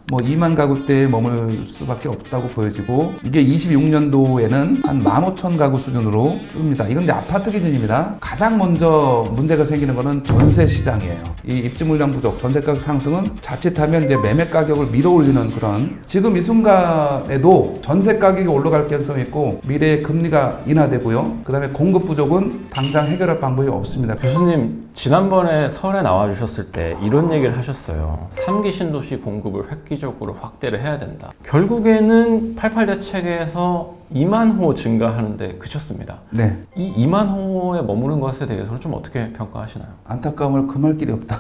뭐 2만 가구대에 머물 수밖에 없다고 보여지고 이게 26년도에는 한 15,000 가구 수준으로 줍니다. 이건 이제 아파트 기준입니다. 가장 먼저 문제가 생기는 거는 전세 시장이에요. 이 입주 물량 부족, 전세 가격 상승은 자칫하면 이제 매매 가격을 밀어 올리는 그런 지금 이 순간에도 전세 가격이 올라갈 가능성이 있고 미래에 금리가 인하되고요. 그 다음에 공급 부족은 당장 해결할 방법이 없습니다. 교수님, 지난번에 서울에 나와주셨을 때 이런 얘기를 하셨어요. 3기 신도시 공급을 획기적으로 확대를 해야 된다. 결국에는 88 대책에서 2만 호 증가하는데 그쳤습니다. 네. 이 2만 호에 머무는 것에 대해서는 좀 어떻게 평가하시나요? 안타까움을 금할 길이 없다.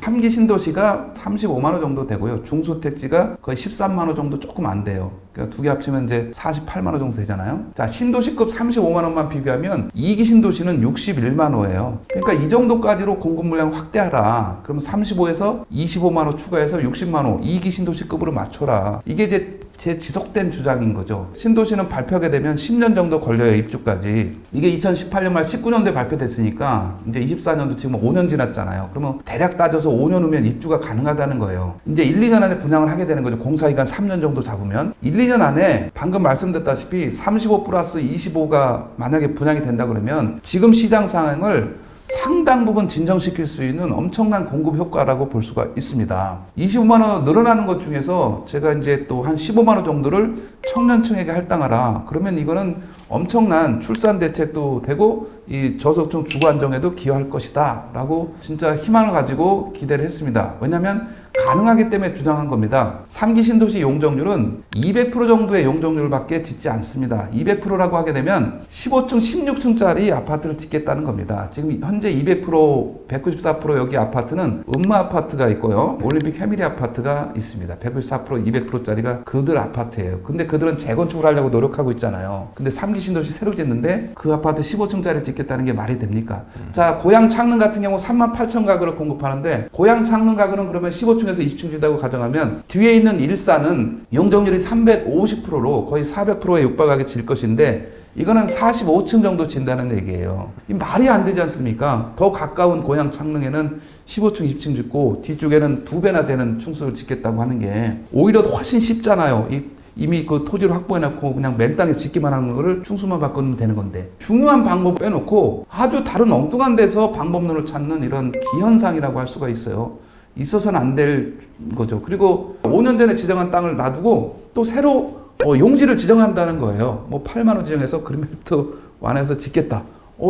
3기 신도시가 35만 호 정도 되고요. 중소택지가 거의 13만 호 정도 조금 안 돼요. 그러니까 두 개 합치면 이제 48만 호 정도 되잖아요. 자, 신도시급 35만 호만 비교하면 2기 신도시는 61만 호예요. 그러니까 이 정도까지로 공급 물량 확대하라. 그러면 35에서 25만 호 추가해서 60만 호 2기 신도시급으로 맞춰라. 이게 이제 제 지속된 주장인 거죠. 신도시는 발표하게 되면 10년 정도 걸려요, 입주까지. 이게 2018년 말 19년도에 발표됐으니까 이제 24년도 지금 5년 지났잖아요. 그러면 대략 따져서 5년 후면 입주가 가능하다는 거예요. 이제 1, 2년 안에 분양을 하게 되는 거죠. 공사기간 3년 정도 잡으면 1, 2년 안에 방금 말씀드렸다시피 35 플러스 25가 만약에 분양이 된다 그러면 지금 시장 상황을 상당 부분 진정시킬 수 있는 엄청난 공급 효과라고 볼 수가 있습니다. 25만 원 늘어나는 것 중에서 제가 이제 또 한 15만 원 정도를 청년층에게 할당하라. 그러면 이거는 엄청난 출산 대책도 되고 이 저소득층 주거 안정에도 기여할 것이다 라고 진짜 희망을 가지고 기대를 했습니다. 왜냐하면 가능하기 때문에 주장한 겁니다. 3기 신도시 용적률은 200% 정도의 용적률밖에 짓지 않습니다. 200%라고 하게 되면 15층, 16층짜리 아파트를 짓겠다는 겁니다. 지금 현재 200%, 194% 여기 아파트는 음마 아파트가 있고요. 올림픽 패밀리 아파트가 있습니다. 194%, 200%짜리가 그들 아파트예요. 근데 그들은 재건축을 하려고 노력하고 있잖아요. 근데 3기 신도시 새로 짓는데 그 아파트 15층짜리 짓겠다는 게 말이 됩니까? 자, 고양 창릉 같은 경우 38,000 가구를 공급하는데 고양 창릉 가구는 그러면 15층에서 20층 진다고 가정하면 뒤에 있는 일산은 용적률이 350%로 거의 400%에 육박하게 질 것인데 이거는 45층 정도 진다는 얘기예요. 이 말이 안 되지 않습니까? 더 가까운 고양 창릉에는 15층, 20층 짓고 뒤쪽에는 2배나 되는 층수를 짓겠다고 하는 게 오히려 훨씬 쉽잖아요. 이미 그 토지를 확보해놓고 그냥 맨 땅에 짓기만 하는 거를 충수만 바꾸면 되는 건데 중요한 방법 빼놓고 아주 다른 엉뚱한 데서 방법론을 찾는 이런 기현상이라고 할 수가 있어요. 있어서는 안 될 거죠. 그리고 5년 전에 지정한 땅을 놔두고 또 새로 용지를 지정한다는 거예요. 뭐 8만 원 지정해서 그린벨트 완해서 짓겠다.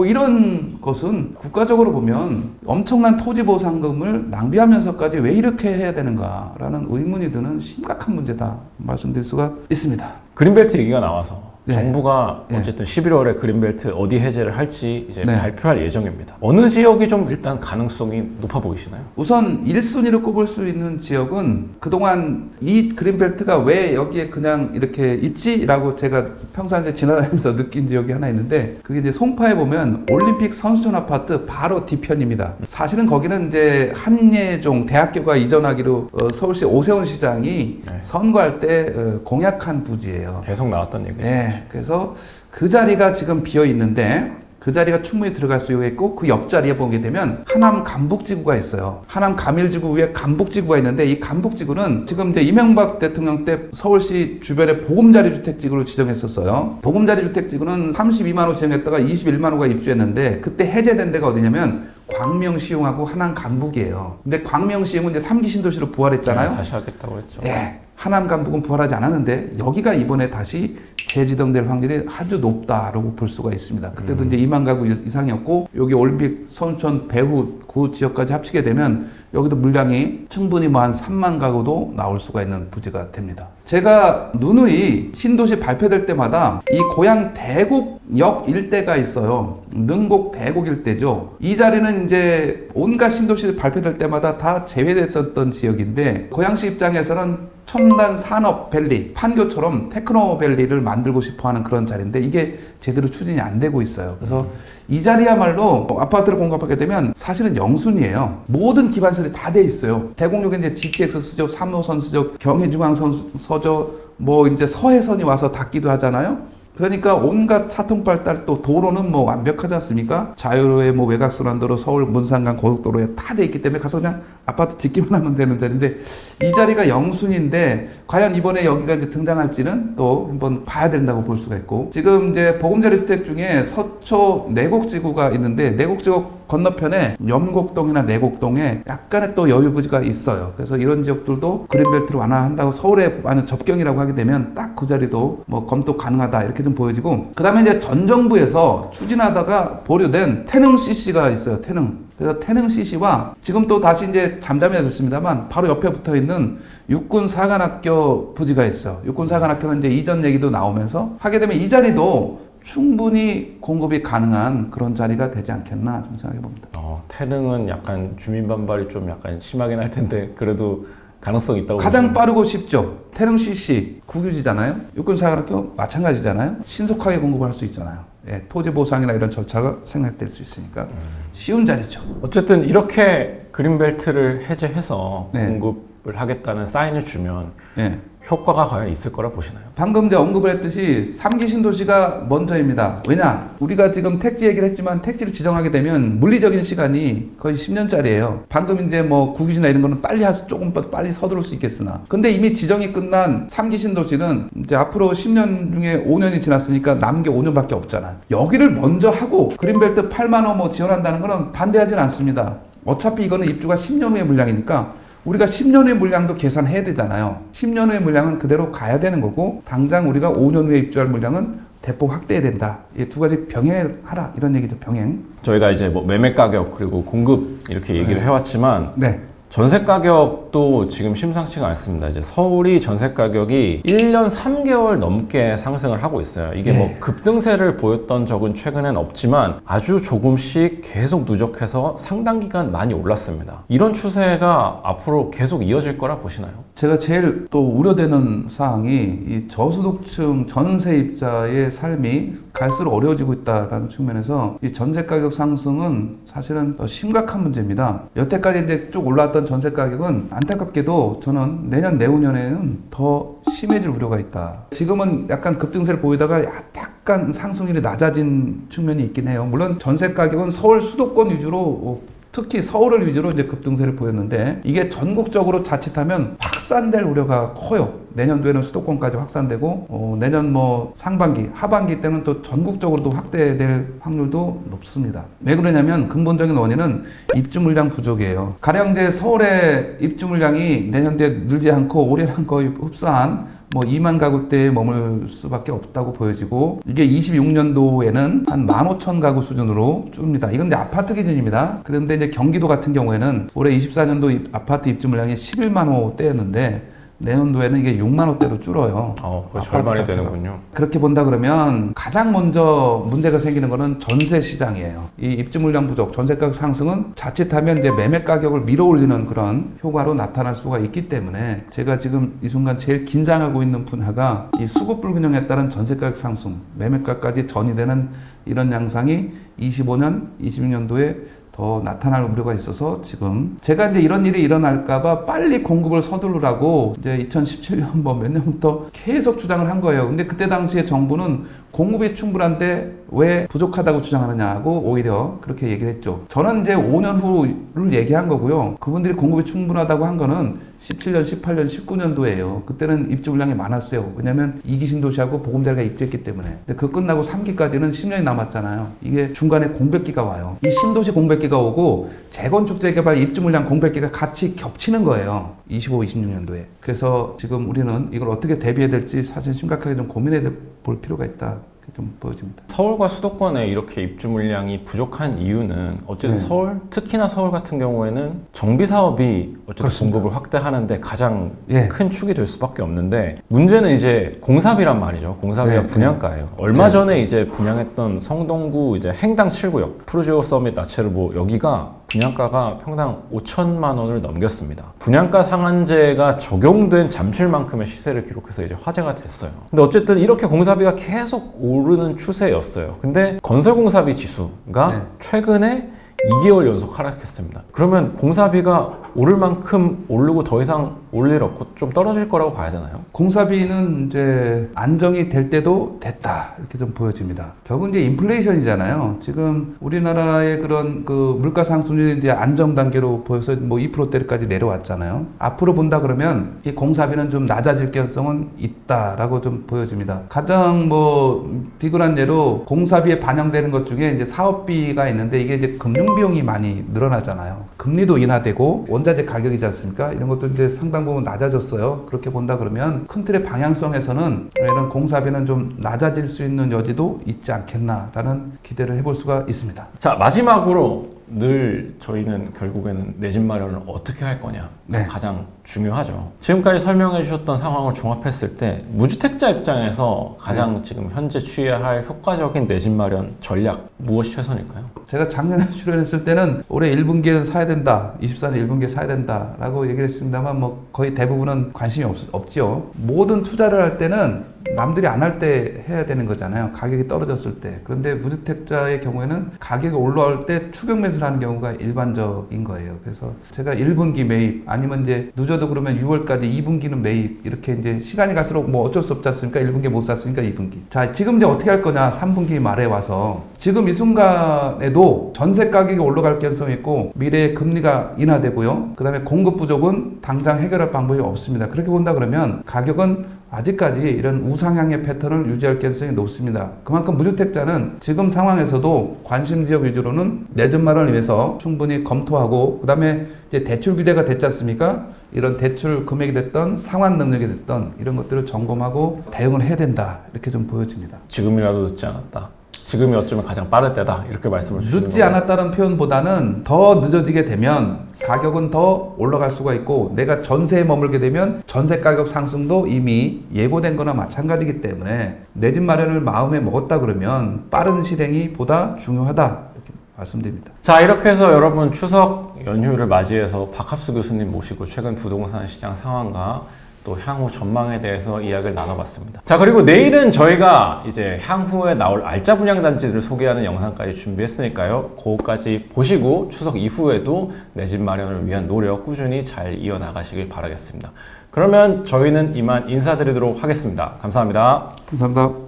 이런 것은 국가적으로 보면 엄청난 토지 보상금을 낭비하면서까지 왜 이렇게 해야 되는가라는 의문이 드는 심각한 문제다 말씀드릴 수가 있습니다. 그린벨트 얘기가 나와서 네. 정부가 네. 어쨌든 11월에 그린벨트 어디 해제를 할지 이제 네. 발표할 예정입니다. 어느 지역이 좀 일단 가능성이 높아 보이시나요? 우선 1순위로 꼽을 수 있는 지역은 그동안 이 그린벨트가 왜 여기에 그냥 이렇게 있지라고 제가 평상시에 지나다니면서 느낀 지역이 하나 있는데 그게 이제 송파에 보면 올림픽 선수촌 아파트 바로 뒤편입니다. 사실은 거기는 이제 한예종 대학교가 이전하기로 서울시 오세훈 시장이 네. 선거할 때 공약한 부지예요. 계속 나왔던 얘기죠. 네, 그래서 그 자리가 지금 비어 있는데 그 자리가 충분히 들어갈 수 있고 그 옆자리에 보게 되면 하남 감북지구가 있어요. 하남 감일지구 위에 감북지구가 있는데 이 감북지구는 지금 이제 이명박 대통령 때 서울시 주변에 보금자리 주택지구를 지정했었어요. 보금자리 주택지구는 32만 호 지정했다가 21만 호가 입주했는데 그때 해제된 데가 어디냐면 광명시흥하고 하남 감북이에요. 근데 광명시흥은 이제 3기 신도시로 부활했잖아요. 네, 다시 하겠다고 했죠. 예. 하남 감북은 부활하지 않았는데 여기가 이번에 다시 재지정될 확률이 아주 높다라고 볼 수가 있습니다. 그때도 이제 2만 가구 이상이었고 여기 올림픽 선수촌 배후 그 지역까지 합치게 되면 여기도 물량이 충분히 뭐 한 3만 가구도 나올 수가 있는 부지가 됩니다. 제가 누누이 신도시 발표될 때마다 이 고양 대곡역 일대가 있어요. 능곡 대곡 일대죠. 이 자리는 이제 온갖 신도시 발표될 때마다 다 제외됐었던 지역인데 고양시 입장에서는 첨단 산업 밸리, 판교처럼 테크노 밸리를 만들고 싶어 하는 그런 자리인데 이게 제대로 추진이 안 되고 있어요. 그래서 이 자리야말로 아파트를 공급하게 되면 사실은 영순이에요. 모든 기반시설이 다 돼 있어요. 대곡역에 이제 GTX 쓰죠, 3호선 쓰죠, 경의중앙선 서죠, 뭐 이제 서해선이 와서 닿기도 하잖아요. 그러니까 온갖 차통발달, 또 도로는 뭐 완벽하지 않습니까? 자유로의 뭐 외곽순환도로 서울 문산간 고속도로에 다 돼 있기 때문에 가서 그냥 아파트 짓기만 하면 되는 자리인데, 이 자리가 영순인데 과연 이번에 여기가 이제 등장할지는 또 한번 봐야 된다고 볼 수가 있고, 지금 이제 보금자리 주택 중에 서초 내곡지구가 있는데, 내곡지구 건너편에 염곡동이나 내곡동에 약간의 또 여유 부지가 있어요. 그래서 이런 지역들도 그린벨트를 완화한다고, 서울에 많은 접경이라고 하게 되면 딱 그 자리도 뭐 검토 가능하다 이렇게 좀 보여지고, 그 다음에 이제 전 정부에서 추진하다가 보류된 태능 CC가 있어요. 태능. 그래서 태능 CC와 지금 또 다시 이제 잠잠해졌습니다만 바로 옆에 붙어 있는 육군 사관학교 부지가 있어요. 육군 사관학교는 이제 이전 얘기도 나오면서 하게 되면 이 자리도 충분히 공급이 가능한 그런 자리가 되지 않겠나 좀 생각해 봅니다. 태릉은 약간 주민 반발이 좀 약간 심하긴 할 텐데 그래도 가능성이 있다고 가장 보시면. 빠르고 쉽죠. 태릉 CC 국유지잖아요. 육군사관학교 마찬가지잖아요. 신속하게 공급할 수 있잖아요. 예, 토지 보상이나 이런 절차가 생략될 수 있으니까 쉬운 자리죠. 어쨌든 이렇게 그린벨트를 해제해서 네. 공급을 하겠다는 사인을 주면 예. 효과가 과연 있을 거라 보시나요? 방금 이제 언급을 했듯이 3기 신도시가 먼저입니다. 왜냐? 우리가 지금 택지 얘기를 했지만 택지를 지정하게 되면 물리적인 시간이 거의 10년짜리예요. 방금 이제 뭐 국유지나 이런 거는 빨리 조금 빨리 서두를 수 있겠으나, 근데 이미 지정이 끝난 3기 신도시는 이제 앞으로 10년 중에 5년이 지났으니까 남은 게 5년밖에 없잖아요. 여기를 먼저 하고 그린벨트 8만 원 뭐 지원한다는 거는 반대하진 않습니다. 어차피 이거는 입주가 10년 후의 물량이니까 우리가 10년 후의 물량도 계산해야 되잖아요. 10년 후의 물량은 그대로 가야 되는 거고, 당장 우리가 5년 후에 입주할 물량은 대폭 확대해야 된다. 이 두 가지 병행하라 이런 얘기죠. 병행. 저희가 이제 뭐 매매 가격 그리고 공급 이렇게 얘기를 해왔지만 네. 전세 가격도 지금 심상치가 않습니다. 이제 서울이 전세 가격이 1년 3개월 넘게 상승을 하고 있어요. 이게 네. 뭐 급등세를 보였던 적은 최근엔 없지만 아주 조금씩 계속 누적해서 상당 기간 많이 올랐습니다. 이런 추세가 앞으로 계속 이어질 거라 보시나요? 제가 제일 또 우려되는 사항이 이 저소득층 전세입자의 삶이 갈수록 어려워지고 있다는 측면에서 이 전세 가격 상승은 사실은 심각한 문제입니다. 여태까지 이제 쭉 올라왔던 전세 가격은 안타깝게도 저는 내년 내후년에는 더 심해질 우려가 있다. 지금은 약간 급등세를 보이다가 약간 상승률이 낮아진 측면이 있긴 해요. 물론 전세 가격은 서울 수도권 위주로, 특히 서울을 위주로 이제 급등세를 보였는데, 이게 전국적으로 자칫하면 확산될 우려가 커요. 내년도에는 수도권까지 확산되고, 내년 뭐 상반기, 하반기 때는 또 전국적으로도 확대될 확률도 높습니다. 왜 그러냐면 근본적인 원인은 입주 물량 부족이에요. 가령 이제 서울의 입주 물량이 내년도에 늘지 않고 올해랑 거의 흡사한 뭐 2만 가구대에 머물 수밖에 없다고 보여지고, 이게 26년도에는 한 15,000 가구 수준으로 줍니다. 이건 이제 아파트 기준입니다. 그런데 이제 경기도 같은 경우에는 올해 24년도 아파트 입주 물량이 11만 호대였는데 내년도에는 이게 6만 호대로 줄어요. 거의 절반이 되는군요. 그렇게 본다 그러면 가장 먼저 문제가 생기는 거는 전세 시장이에요. 이 입주 물량 부족, 전세 가격 상승은 자칫하면 이제 매매 가격을 밀어올리는 그런 효과로 나타날 수가 있기 때문에, 제가 지금 이 순간 제일 긴장하고 있는 분야가 이 수급 불균형에 따른 전세 가격 상승, 매매가까지 전이되는 이런 양상이 25년, 26년도에 더 나타날 우려가 있어서, 지금 제가 이제 이런 일이 일어날까봐 빨리 공급을 서두르라고 이제 2017년 뭐 몇 년부터 계속 주장을 한 거예요. 근데 그때 당시에 정부는 공급이 충분한데 왜 부족하다고 주장하느냐고 오히려 그렇게 얘기를 했죠. 저는 이제 5년 후를 얘기한 거고요. 그분들이 공급이 충분하다고 한 거는 17년, 18년, 19년도예요. 그때는 입주 물량이 많았어요. 왜냐면 2기 신도시하고 보금자리가 입주했기 때문에. 근데 그거 끝나고 3기까지는 10년이 남았잖아요. 이게 중간에 공백기가 와요. 이 신도시 공백기가 오고 재건축 재개발 입주 물량 공백기가 같이 겹치는 거예요. 25, 26년도에. 그래서 지금 우리는 이걸 어떻게 대비해야 될지 사실 심각하게 좀 고민해 볼 필요가 있다. 좀 보여집니다. 서울과 수도권에 이렇게 입주 물량이 부족한 이유는 어쨌든 서울, 특히나 서울 같은 경우에는 정비 사업이 어쨌든 그렇습니다. 공급을 확대하는데 가장 큰 축이 될 수밖에 없는데, 문제는 이제 공사비란 말이죠. 공사비와 분양가예요. 얼마 전에 이제 분양했던 성동구 이제 행당 7구역 프루지오 서밋 나체르보, 여기가 분양가가 평당 5천만 원을 넘겼습니다. 분양가 상한제가 적용된 잠실만큼의 시세를 기록해서 이제 화제가 됐어요. 근데 어쨌든 이렇게 공사비가 계속 오르는 추세였어요. 근데 건설공사비 지수가 최근에 2개월 연속 하락했습니다. 그러면 공사비가 오를 만큼 오르고 더 이상 올 일 없고 좀 떨어질 거라고 봐야 되나요? 공사비는 이제 안정이 될 때도 됐다 이렇게 좀 보여집니다. 결국 이제 인플레이션이잖아요. 지금 우리나라의 그런 그 물가 상승률이 이제 안정 단계로 보여서 뭐 2%대까지 내려왔잖아요. 앞으로 본다 그러면 이 공사비는 좀 낮아질 가능성은 있다라고 좀 보여집니다. 가장 뭐 비근한 예로 공사비에 반영되는 것 중에 이제 사업비가 있는데 이게 이제 금융 비용이 많이 늘어나잖아요. 금리도 인하되고 원자재 가격이지 않습니까? 이런 것도 이제 상당 부분 낮아졌어요. 그렇게 본다 그러면 큰 틀의 방향성에서는 이런 공사비는 좀 낮아질 수 있는 여지도 있지 않겠나라는 기대를 해볼 수가 있습니다. 자, 마지막으로 늘 저희는 결국에는 내 집 마련을 어떻게 할 거냐 네. 가장 중요하죠. 지금까지 설명해 주셨던 상황을 종합했을 때 무주택자 입장에서 가장 지금 현재 취해야 할 효과적인 내 집 마련 전략 무엇이 최선일까요? 제가 작년에 출연했을 때는 올해 1분기에 사야 된다, 24년 1분기에 사야 된다라고 얘기를 했습니다만 뭐 거의 대부분은 관심이 없지요. 모든 투자를 할 때는 남들이 안 할 때 해야 되는 거잖아요. 가격이 떨어졌을 때. 그런데 무주택자의 경우에는 가격이 올라올 때 추격 매수를 하는 경우가 일반적인 거예요. 그래서 제가 1분기 매입 아니면 이제 늦어도 그러면 6월까지 2분기는 매입 이렇게 이제 시간이 갈수록 뭐 어쩔 수 없지 않습니까? 1분기 못 샀으니까 2분기. 자, 지금 이제 어떻게 할 거냐? 3분기 말에 와서 지금 이 순간에도 전세 가격이 올라갈 가능성이 있고 미래에 금리가 인하되고요. 그 다음에 공급 부족은 당장 해결할 방법이 없습니다. 그렇게 본다 그러면 가격은 아직까지 이런 우상향의 패턴을 유지할 가능성이 높습니다. 그만큼 무주택자는 지금 상황에서도 관심 지역 위주로는 내 집 마련을 위해서 충분히 검토하고 그 다음에 이제 대출 규제가 됐지 않습니까? 이런 대출 금액이 됐던 상환 능력이 됐던 이런 것들을 점검하고 대응을 해야 된다 이렇게 좀 보여집니다. 지금이라도 늦지 않았다. 지금이 어쩌면 가장 빠를 때다. 이렇게 말씀을 주시는 늦지 거예요. 않았다는 표현보다는 더 늦어지게 되면 가격은 더 올라갈 수가 있고 내가 전세에 머물게 되면 전세 가격 상승도 이미 예고된 거나 마찬가지이기 때문에 내 집 마련을 마음에 먹었다 그러면 빠른 실행이 보다 중요하다 이렇게 말씀드립니다. 자, 이렇게 해서 여러분 추석 연휴를 맞이해서 박합수 교수님 모시고 최근 부동산 시장 상황과 또 향후 전망에 대해서 이야기를 나눠봤습니다. 자, 그리고 내일은 저희가 이제 향후에 나올 알짜 분양 단지들을 소개하는 영상까지 준비했으니까요. 그거까지 보시고 추석 이후에도 내 집 마련을 위한 노력 꾸준히 잘 이어나가시길 바라겠습니다. 그러면 저희는 이만 인사드리도록 하겠습니다. 감사합니다. 감사합니다.